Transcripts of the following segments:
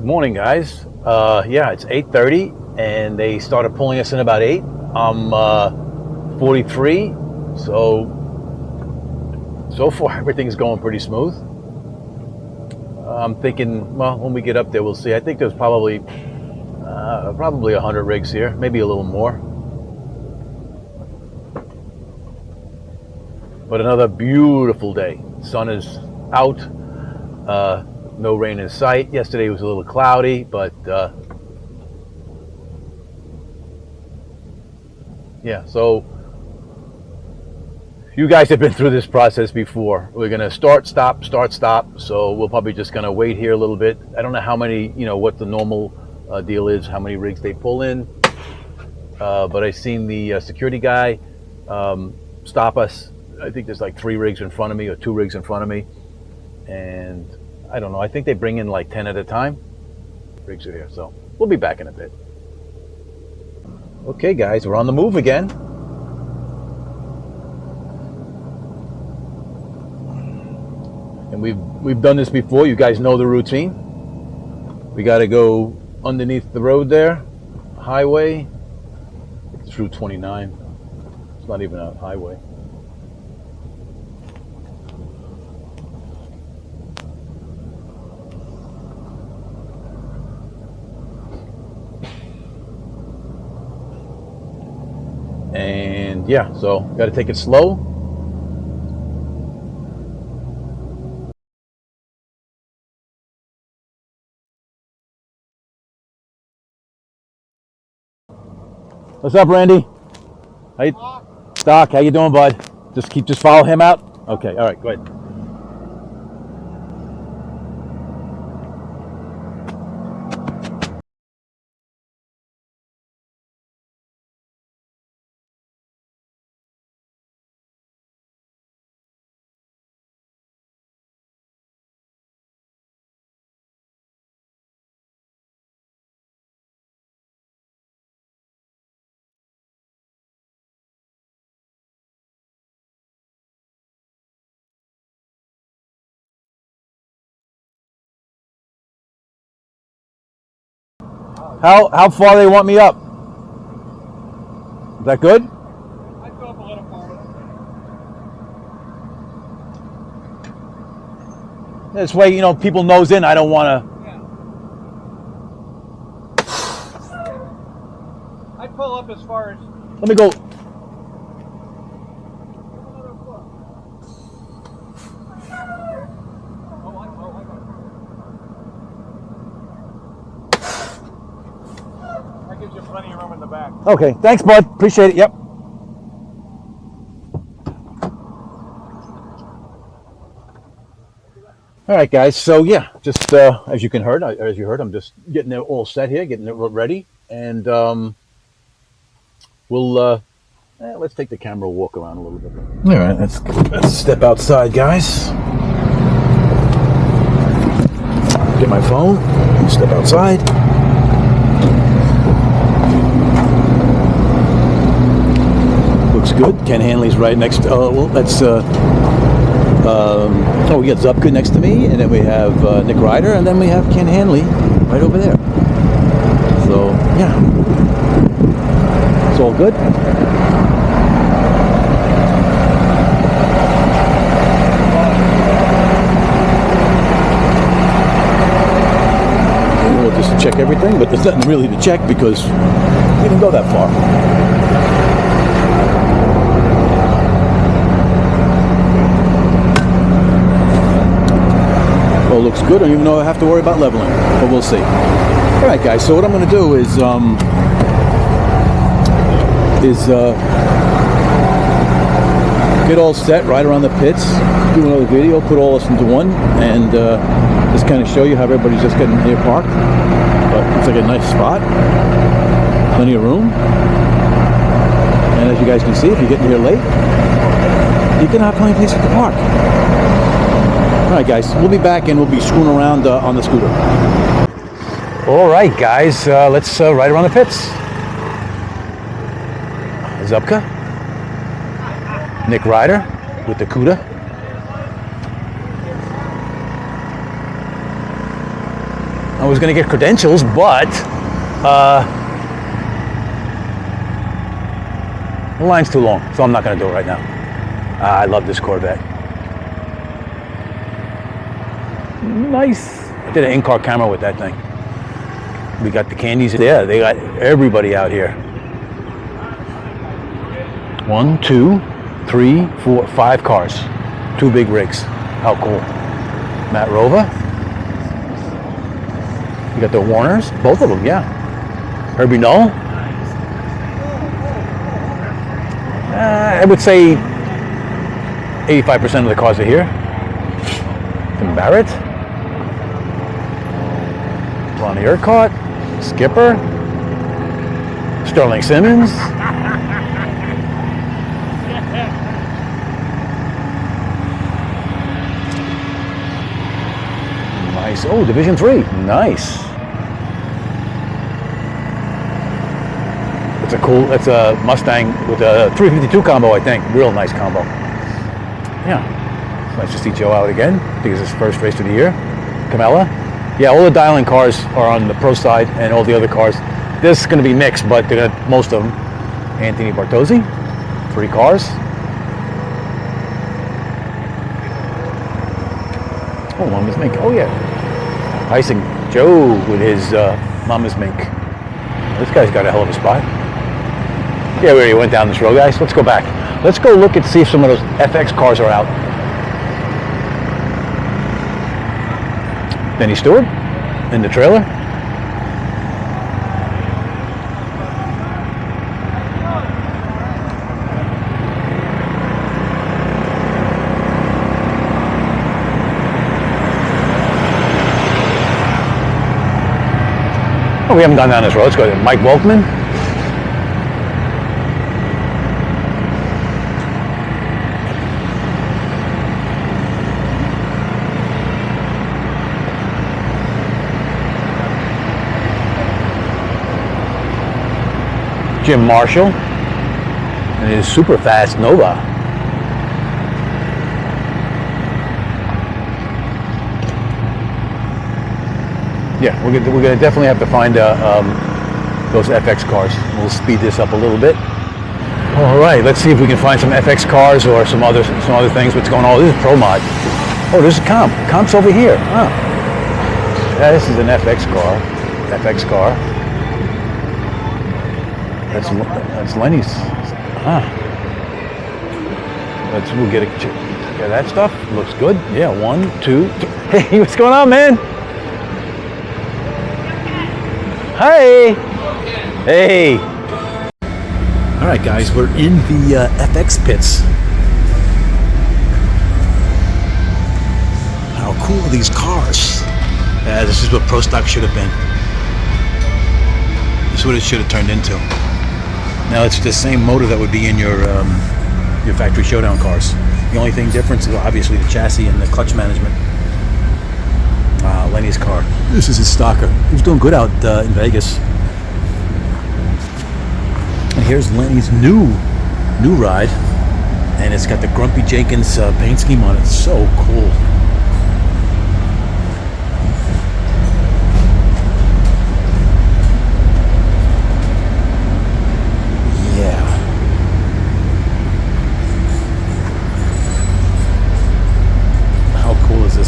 Morning, guys. Yeah, it's 8:30, and they started pulling us in about 8. I'm 43, so far everything's going pretty smooth. I'm thinking, well, when we get up there, we'll see. I think there's probably 100 rigs here, maybe a little more. But another beautiful day. Sun is out. No rain in sight. Yesterday was a little cloudy, but yeah, so you guys have been through this process before. We're gonna start, stop, so we'll probably just gonna wait here a little bit. I don't know how many, what the normal deal is, how many rigs they pull in, but I seen the security guy stop us. I think there's like 3 rigs in front of me, or 2 rigs in front of me, and I don't know, I think they bring in like 10 at a time. Rigs are here, so we'll be back in a bit. Okay guys, we're on the move again. And we've done this before. You guys know the routine. We got to go underneath the road there, highway. It's Route 29. It's not even a highway. And yeah, so got to take it slow. What's up, Randy? Doc, how you doing, bud? Just follow him out? Okay, all right, go ahead. How far they want me up? Is that good? I'd go up a little farther. This way, people nose in. I don't want to. Yeah. I'd pull up as far as. Let me go. That gives you plenty of room in the back. Okay, thanks, bud. Appreciate it. Yep. All right, guys. So yeah, just as you heard, I'm just getting it all set here, getting it ready, and we'll let's take the camera, walk around a little bit. All right, let's step outside, guys. Get my phone. Step outside. Looks good. Ken Hanley's right next. Well, that's. We got Zupka next to me, and then we have Nick Ryder, and then we have Ken Hanley right over there. So yeah, it's all good. We'll just check everything, but there's nothing really to check because we didn't go that far. Looks good. I don't even know I have to worry about leveling, but we'll see. All right, guys. So what I'm going to do is get all set right around the pits, do another video, put all this into one, and just kind of show you how everybody's just getting here parked. But it's like a nice spot, plenty of room, and as you guys can see, if you're getting here late, you're going to have plenty of places to park. All right, guys, we'll be back and we'll be screwing around on the scooter. All right, guys, let's ride around the pits. Zupka, Nick Ryder with the CUDA. I was going to get credentials, but the line's too long, so I'm not going to do it right now. I love this Corvette. Nice. I did an in-car camera with that thing. We got the candies there. They got everybody out here. 1, 2, 3, 4, 5 cars. 2 big rigs. How cool. Matt Rova. You got the Warners. Both of them, yeah. Herbie Null. I would say 85% of the cars are here. Tim Barrett. Ronnie Urquhart. Skipper. Sterling Simmons. Nice. Oh, Division 3. Nice. It's a Mustang with a 352 combo, I think. Real nice combo. Yeah. It's nice to see Joe out again. I think it's his first race of the year. Camella. Yeah, all the dialing cars are on the pro side, and all the other cars. This is going to be mixed, but they're gonna, most of them. Anthony Bartozzi. 3 cars. Oh, Mama's Mink. Oh, yeah. Icing Joe with his Mama's Mink. This guy's got a hell of a spot. Yeah, we already went down this road, guys. Let's go back. Let's go look and see if some of those FX cars are out. Benny Stewart in the trailer. Oh, we haven't gone down this road. Let's go to Mike Volkman. Jim Marshall and his super fast Nova. Yeah, we're gonna definitely have to find those FX cars. We'll speed this up a little bit. All right, let's see if we can find some FX cars or some other things. What's going on? Oh, this is Pro Mod. Oh, this is Comp. Comp's over here. Oh. Yeah, this is an FX car. FX car. That's Lenny's. Ah. We'll get that stuff. Looks good. Yeah, 1, 2, 3. Hey, what's going on, man? Hi. Hey. All right, guys, we're in the FX pits. How cool are these cars? This is what Pro Stock should have been. This is what it should have turned into. Now it's the same motor that would be in your factory showdown cars. The only thing different is obviously the chassis and the clutch management. Lenny's car. This is his stocker. He was doing good out in Vegas. And here's Lenny's new ride, and it's got the Grumpy Jenkins paint scheme on it. So cool.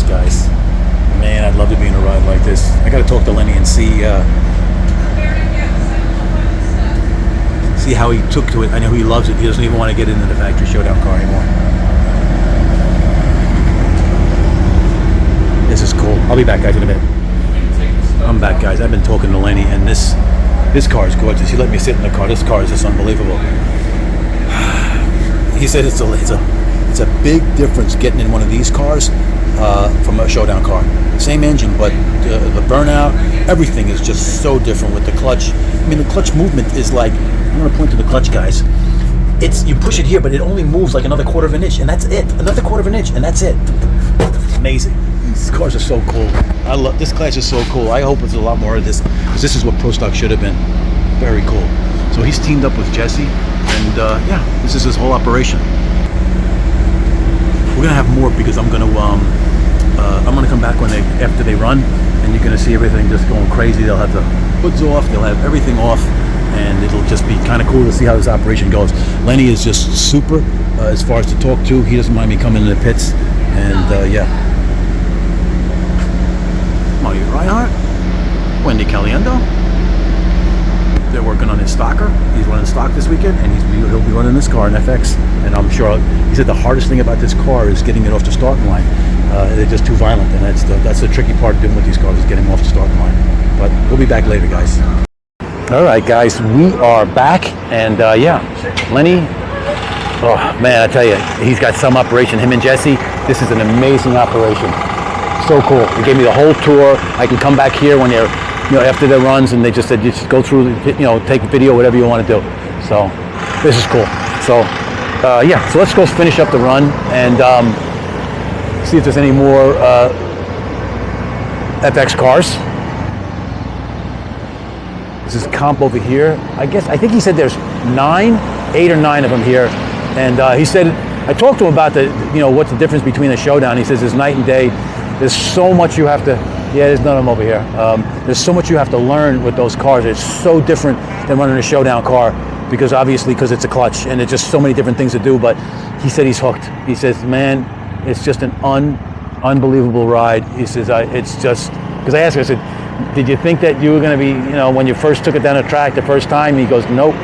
Guys, man, I'd love to be in a ride like this. I gotta talk to Lenny and see how he took to it. I know he loves it. He doesn't even want to get into the factory showdown car anymore. This is cool. I'll be back, guys, in a minute. I'm back, guys. I've been talking to Lenny, and this car is gorgeous. He let me sit in the car. This car is just unbelievable. He said it's a big difference getting in one of these cars from a showdown car. Same engine, but the burnout, everything is just so different with the clutch. I mean, the clutch movement is like, I'm going to point to the clutch, guys. You push it here, but it only moves like another quarter of an inch, and that's it. Another quarter of an inch, and that's it. Amazing. These cars are so cool. I love this class. Is so cool. I hope there's a lot more of this, because this is what Pro Stock should have been. Very cool. So he's teamed up with Jesse, and yeah, this is his whole operation. We're gonna have more, because I'm gonna I'm gonna come back after they run, and you're gonna see everything just going crazy. They'll have the hoods off, they'll have everything off, and it'll just be kind of cool to see how this operation goes. Lenny is just super as far as to talk to. He doesn't mind me coming in the pits, and yeah. Marty Reinhardt, Wendy Caliendo. They're working on his stocker. He's running stock this weekend, and he'll be running this car in FX. And I'm sure he said the hardest thing about this car is getting it off the starting line. They're just too violent, and that's the tricky part of doing with these cars, is getting them off the starting line. But we'll be back later, guys. All right, guys, we are back, and yeah, Lenny. Oh man, I tell you, he's got some operation. Him and Jesse. This is an amazing operation. So cool. They gave me the whole tour. I can come back here when they're, after their runs, and they just said, just go through, take video, whatever you want to do. So this is cool. So yeah, so let's go finish up the run and see if there's any more FX cars. This is comp over here. I think he said there's 8 or 9 of them here. And he said, I talked to him about what's the difference between the showdown. He says there's night and day. There's so much you have to, there's none of them over here. There's so much you have to learn with those cars. It's so different than running a showdown car, because it's a clutch, and there's just so many different things to do. But he said he's hooked. He says, man, it's just an unbelievable ride. He says, it's just, because I asked him, I said, did you think that you were going to be, when you first took it down the track the first time? He goes, nope.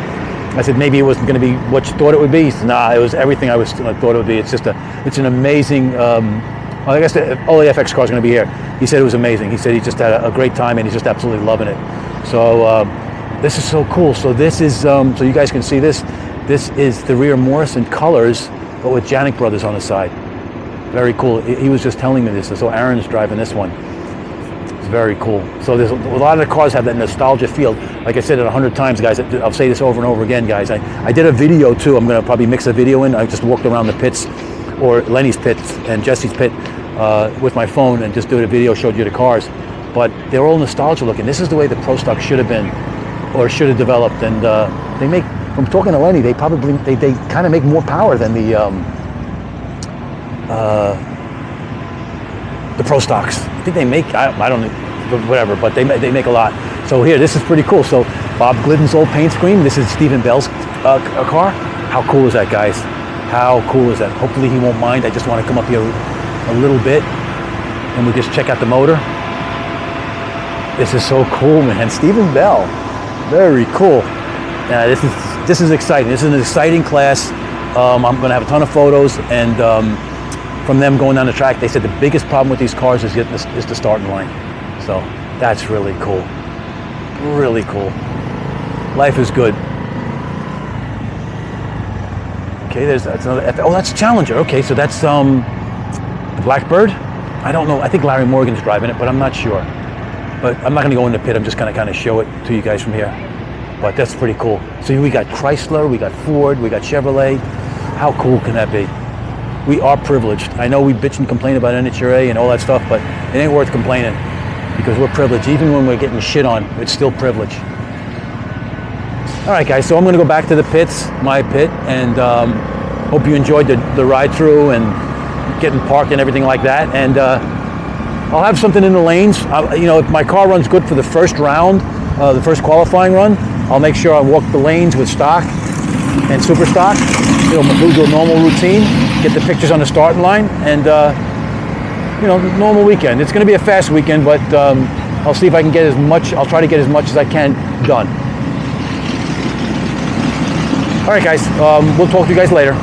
I said, maybe it wasn't going to be what you thought it would be. He said, nah, it was everything I thought it would be. It's an amazing, I guess all the FX cars are going to be here. He said it was amazing. He said he just had a great time, and he's just absolutely loving it. So this is so cool. So this is, so you guys can see this. This is the rear Morrison colors, but with Janik Brothers on the side. Very cool. He was just telling me this. So Aaron's driving this one. It's very cool. So there's a lot of the cars have that nostalgia feel. Like I said it 100 times, guys. I'll say this over and over again, guys. I did a video too. I'm going to probably mix a video in. I just walked around the pits, or Lenny's pits and Jesse's pit, with my phone, and just did a video, showed you the cars. But they're all nostalgia looking. This is the way the Pro Stock should have been, or should have developed. And they make, from talking to Lenny, they kind of make more power than the Pro Stocks. I think they make, I don't know, whatever, but they make a lot. So here, this is pretty cool. So Bob Glidden's old paint scheme. This is Stephen Bell's car. How cool is that, guys? How cool is that? Hopefully he won't mind. I just want to come up here a little bit, and we just check out the motor. This is so cool, man. Stephen Bell, very cool. This is exciting. This is an exciting class. I'm going to have a ton of photos, and from them going down the track. They said the biggest problem with these cars is the starting line. So that's really cool. Really cool. Life is good. Okay, that's another. Oh, that's Challenger. Okay, so that's the Blackbird. I don't know. I think Larry Morgan's driving it, but I'm not sure. But I'm not going to go in the pit. I'm just going to kind of show it to you guys from here. But that's pretty cool. So we got Chrysler, we got Ford, we got Chevrolet. How cool can that be? We are privileged. I know we bitch and complain about NHRA and all that stuff, but it ain't worth complaining, because we're privileged. Even when we're getting shit on, it's still privilege. All right, guys, so I'm going to go back to the pits, my pit, and hope you enjoyed the ride through and getting parked and everything like that. And I'll have something in the lanes. If my car runs good for the first round, the first qualifying run, I'll make sure I walk the lanes with stock and super stock. Do a normal routine, get the pictures on the starting line, and normal weekend. It's going to be a fast weekend, but I'll see if I can get as much. I'll try to get as much as I can done. All right, guys. We'll talk to you guys later.